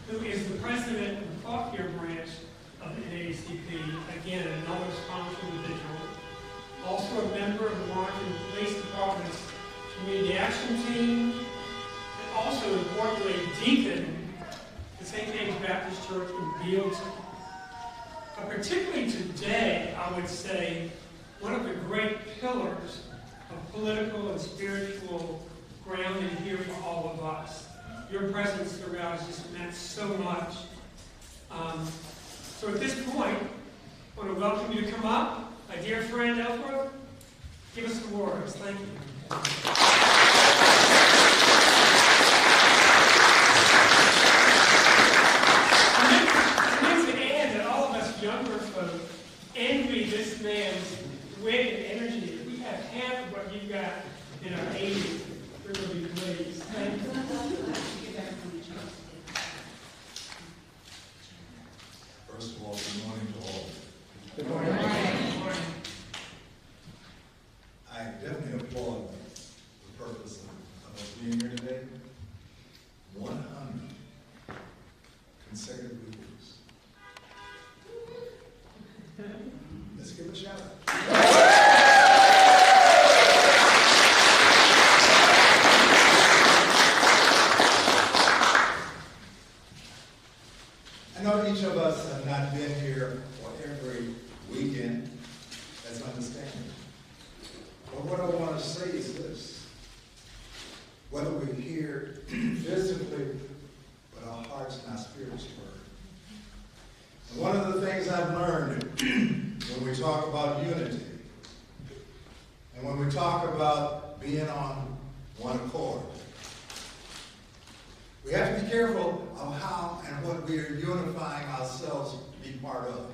who is the president of the Fauquier branch of the NAACP, again, another sponsor individual. Also a member of the Warrenton Police Department's Community Action Team, and also, importantly, deacon at St. James Baptist Church in Bealeton. But particularly today, I would say, one of the great pillars of political and spiritual grounding here for all of us. Your presence throughout has just meant so much. So at this point, I want to welcome you to come up. My dear friend Ellsworth, give us the words. Thank you. I meant to add that all of us younger folk envy this man's wit and energy. We have half of what you got in our 80s. Really pleased. Thank you. First of all, good morning to all. Good morning. Good morning. I definitely applaud the purpose of us being here today. 100 consecutive weeks. Let's give a shout out. I know each of us have not been here for every weekend. That's understandable. But what I want to say is this. Whether we're here physically, but our hearts and our spirits were. And one of the things I've learned when we talk about unity, and when we talk about being on one accord, we have to be careful of how and what we are unifying ourselves to be part of.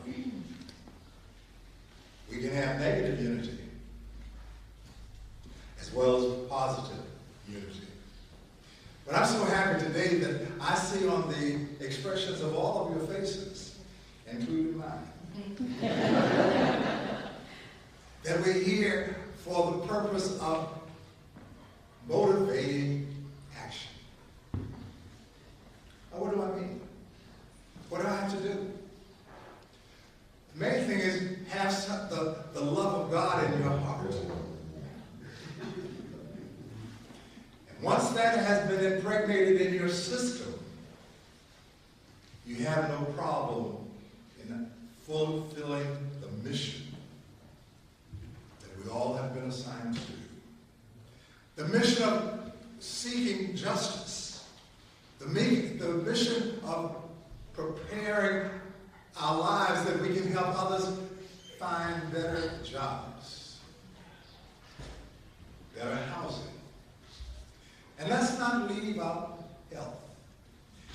We can have negative unity as well as positive unity. But I'm so happy today that I see on the expressions of all of your faces, including mine, that we're here for the purpose of motivating action. Now, what do I mean? What do I have to do? The main thing is have the love of God in your heart. And once that has been impregnated in your system, you have no problem in fulfilling the mission that we all have been assigned to do. The mission of seeking justice. The mission of preparing our lives that we can help others find better jobs, better housing. And let's not leave out health.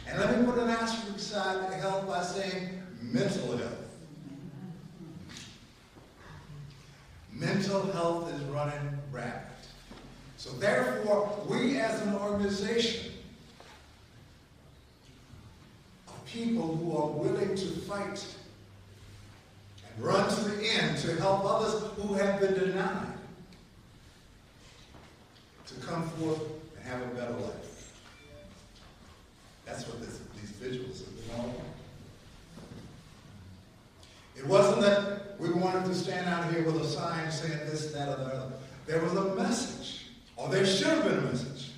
And let me put an asterisk beside health by saying mental health. Mental health is running rampant. So therefore, we as an organization of people who are willing to fight and run to the end to help others who have been denied to come forth and have a better life. That's what these vigils have been all about. It wasn't that we wanted to stand out here with a sign saying this, that, or the other. There was a message, or there should have been a message,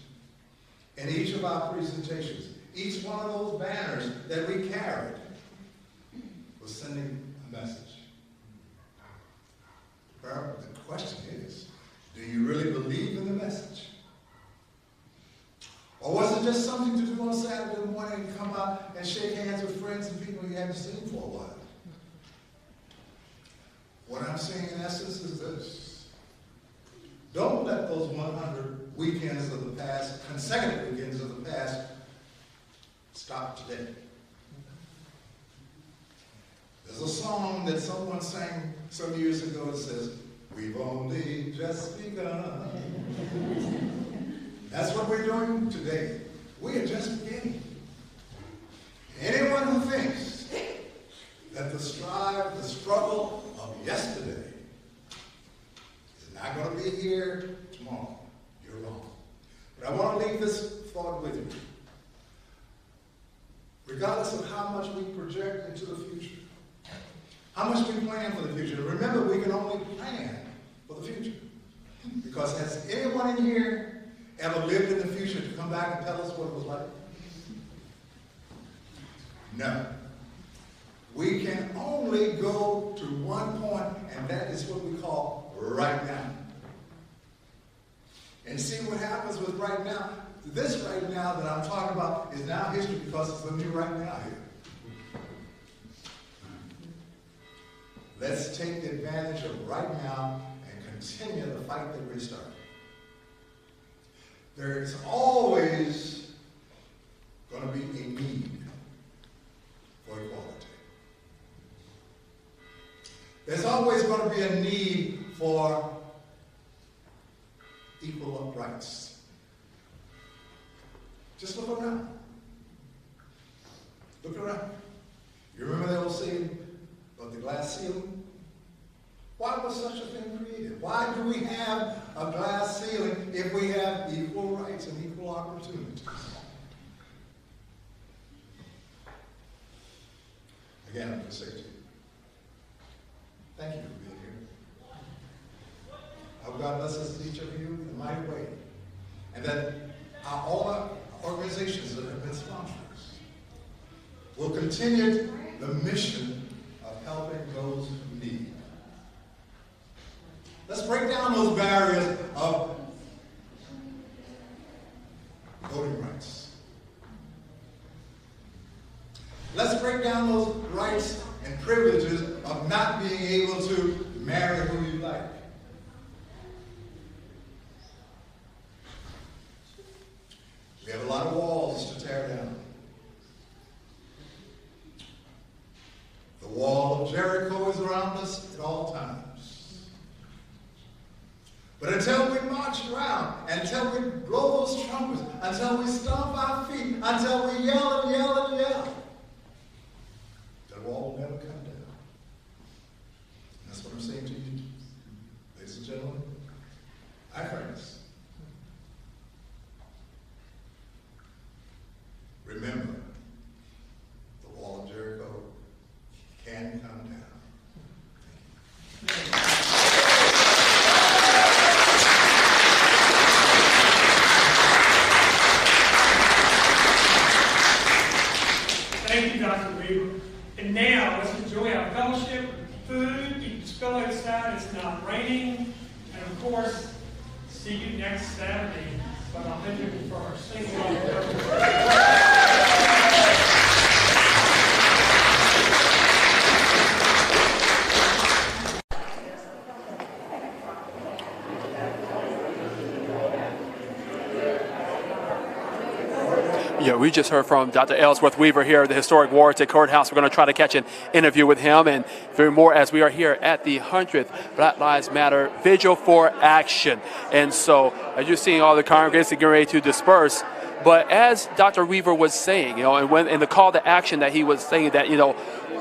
in each of our presentations. Each one of those banners that we carried was sending a message. Well, the question is, do you really believe in the message? Or was it just something to do on Saturday morning and come out and shake hands with friends and people you haven't seen for a while? What I'm saying in essence is this. Don't let those 100 weekends of the past, consecutive weekends of the past, stop today. There's a song that someone sang some years ago that says, "We've only just begun." That's what we're doing today. We are just beginning. Anyone who thinks that the struggle of yesterday is not going to be here tomorrow, you're wrong. But I want to leave this thought with you. Regardless much we project into the future. How much we plan for the future. Remember, we can only plan for the future. Because has anyone in here ever lived in the future to come back and tell us what it was like? No. We can only go to one point, and that is what we call right now. And see what happens with right now. This right now that I'm talking about is now history because it's the new right now here. Let's take advantage of right now and continue the fight that we started. There is always going to be a need for equality. There's always going to be a need for equal rights. Just look around. Look around. You remember the old saying of the glass ceiling? Why was such a thing created? Why do we have a glass ceiling if we have equal rights and equal opportunities? Again, I'm going to say to you, thank you for being here. I hope God blesses each of you in a mighty way. And that all our organizations that have been sponsors will continue the mission of helping those who need. Let's break down those barriers of voting rights. Let's break down those rights and privileges of not being able to marry who you like. We have a lot of walls to tear down. The wall of Jericho is around us at all times. But until we march around, until we blow those trumpets, until we stomp our feet, until we yell and yell and yell, the wall will never come down. And that's what I'm saying to you, ladies and gentlemen, my friends. Remember, the wall of Jericho can come down. Thank you, Dr. Weaver. And now, let's enjoy our fellowship, food. You can spill outside, it's not raining. And of course, see you next Saturday. But I'll hit you first. Thank you. Yeah, we just heard from Dr. Ellsworth Weaver here at the historic Warrenton Courthouse. We're going to try to catch an interview with him and very more as we are here at the 100th Black Lives Matter Vigil for Action. And so, as you're seeing all the congregants getting ready to disperse, but as Dr. Weaver was saying, and when in the call to action that he was saying that,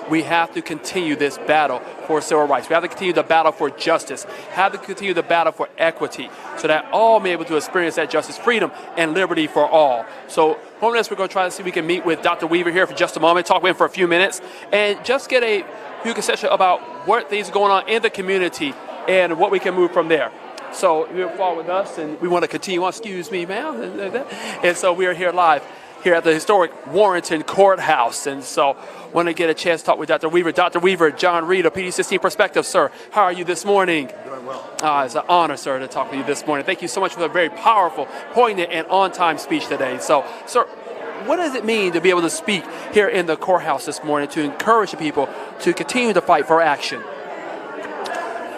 we have to continue this battle for civil rights. We have to continue the battle for justice, have to continue the battle for equity, so that all may be able to experience that justice, freedom, and liberty for all. So, on this, we're going to try to see if we can meet with Dr. Weaver here for just a moment, talk with him for a few minutes, and just get a few conceptions about what things are going on in the community and what we can move from there. So, you'll follow with us, and we want to continue on. Excuse me, ma'am. And so, we are here live here at the historic Warrenton Courthouse. And so, want to get a chance to talk with Dr. Weaver. Dr. Weaver, John Reid of PD16 Perspective, sir. How are you this morning? Doing well. It's an honor, sir, to talk with you this morning. Thank you so much for the very powerful, poignant, and on-time speech today. So, sir, what does it mean to be able to speak here in the courthouse this morning to encourage the people to continue to fight for action?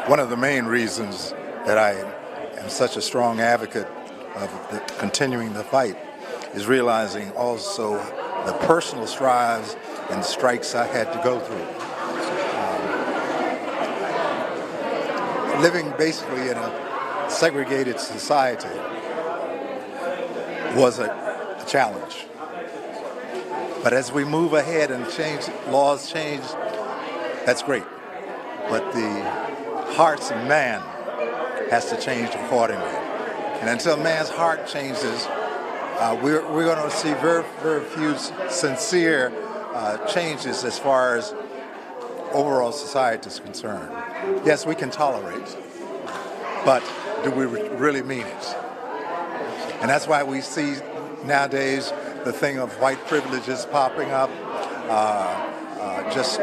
One of the main reasons that I am such a strong advocate of continuing the fight is realizing also the personal strives and strikes I had to go through. Living basically in a segregated society was a challenge. But as we move ahead and laws change, that's great. But the hearts of man has to change accordingly. And until man's heart changes, we're going to see very, very few sincere changes as far as overall society is concerned. Yes, we can tolerate, but do we really mean it? And that's why we see nowadays the thing of white privileges popping up, just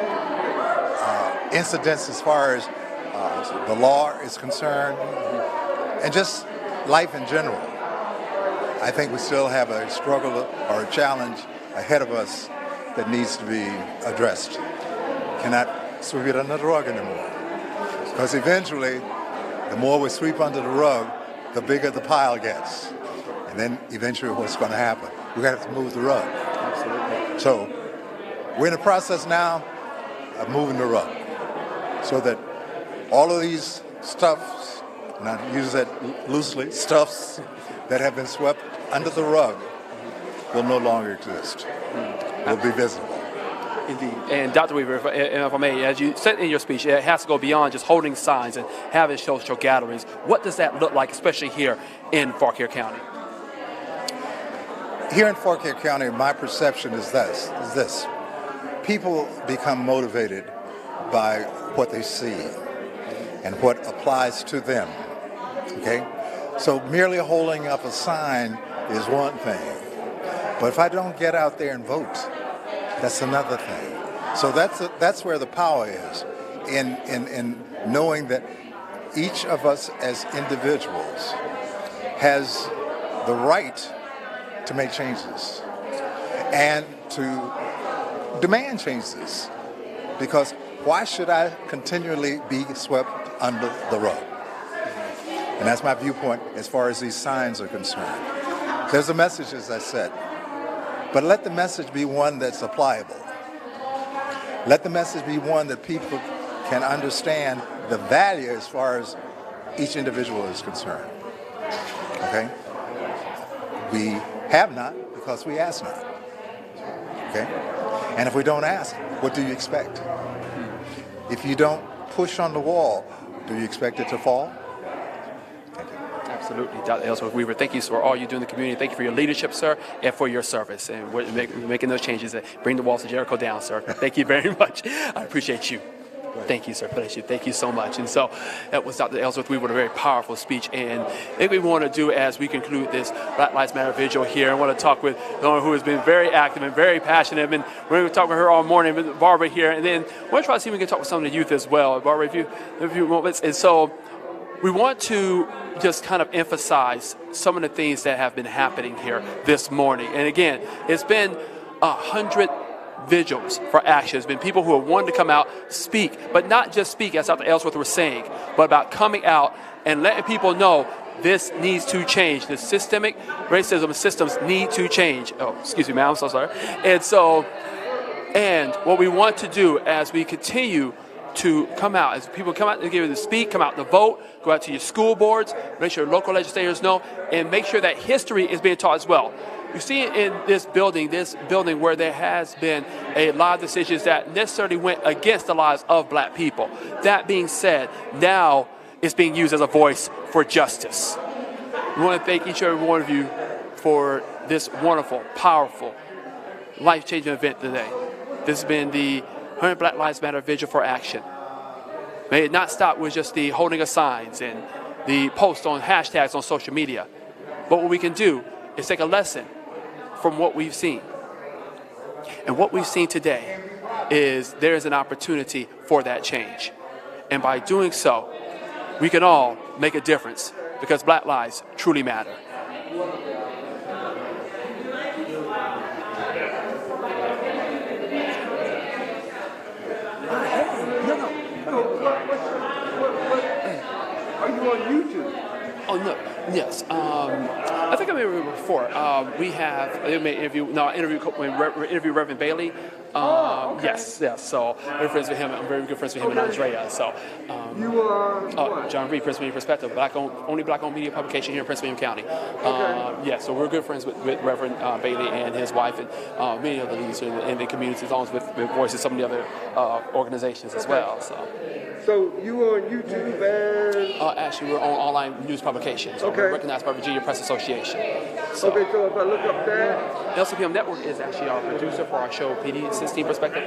incidents as far as the law is concerned, and just life in general. I think we still have a struggle or a challenge ahead of us that needs to be addressed. Cannot sweep it under the rug anymore. Because eventually, the more we sweep under the rug, the bigger the pile gets. And then eventually what's going to happen? We're going to have to move the rug. Absolutely. So we're in the process now of moving the rug so that all of these stuffs, and I use that loosely, stuffs that have been swept under the rug will no longer exist. Will be visible. Indeed. And Dr. Weaver, if I may, as you said in your speech, it has to go beyond just holding signs and having social gatherings. What does that look like, especially here in Fauquier County? Here in Fauquier County, my perception is this. People become motivated by what they see and what applies to them. Okay? So merely holding up a sign is one thing. But if I don't get out there and vote, that's another thing. So that's where the power is, in knowing that each of us as individuals has the right to make changes and to demand changes. Because why should I continually be swept under the rug? And that's my viewpoint as far as these signs are concerned. There's a message, as I said, but let the message be one that's applicable. Let the message be one that people can understand the value as far as each individual is concerned. Okay? We have not because we ask not. Okay? And if we don't ask, what do you expect? If you don't push on the wall, do you expect it to fall? Absolutely. Dr. Ellsworth Weaver, thank you for all you do in the community. Thank you for your leadership, sir, and for your service. And we're making those changes that bring the walls of Jericho down, sir. Thank you very much. I appreciate you. Thank you, sir. Bless you. Thank you so much. And so that was Dr. Ellsworth Weaver with a very powerful speech. And I think we want to do, as we conclude this Black Lives Matter Vigil here, I want to talk with someone who has been very active and very passionate. And we're going to talk with her all morning, with Barbara here. And then we're going to try to see if we can talk with some of the youth as well. Barbara, if you want. And so we want to just kind of emphasize some of the things that have been happening here this morning. And again, it's been 100 vigils for action. It's been people who have wanted to come out, speak, but not just speak, as Dr. Ellsworth was saying, but about coming out and letting people know this needs to change. The systemic racism systems need to change. Oh, excuse me, ma'am, I'm so sorry. And what we want to do as we continue to come out, as people come out to give you to speak, come out to vote, go out to your school boards, make sure local legislators know, and make sure that history is being taught as well. You see it in this building where there has been a lot of decisions that necessarily went against the lives of black people. That being said, now it's being used as a voice for justice. We want to thank each and every one of you for this wonderful, powerful, life-changing event today. This has been the 100 Black Lives Matter Vigil for Action. May it not stop with just the holding of signs and the posts on hashtags on social media. But what we can do is take a lesson from what we've seen. And what we've seen today is there is an opportunity for that change. And by doing so, we can all make a difference because black lives truly matter. Are you on YouTube? Oh, no. Yes. I think I may remember before. We have an interview Reverend Bailey. Okay. Yes. So we're friends with him. I'm very good friends with him and Andrea. So You are John Reid, Prince William Perspective, only black-owned media publication here in Prince William County. Yeah, so we're good friends with Reverend Bailey and his wife and many other leaders in the communities, along with voices of some of the other organizations as well. So you are on YouTube and? Actually, we're on online news publications. So we're recognized by Virginia Press Association. So if I look up that? LCPM Network is actually our producer for our show, PD16 PD16 Perspective.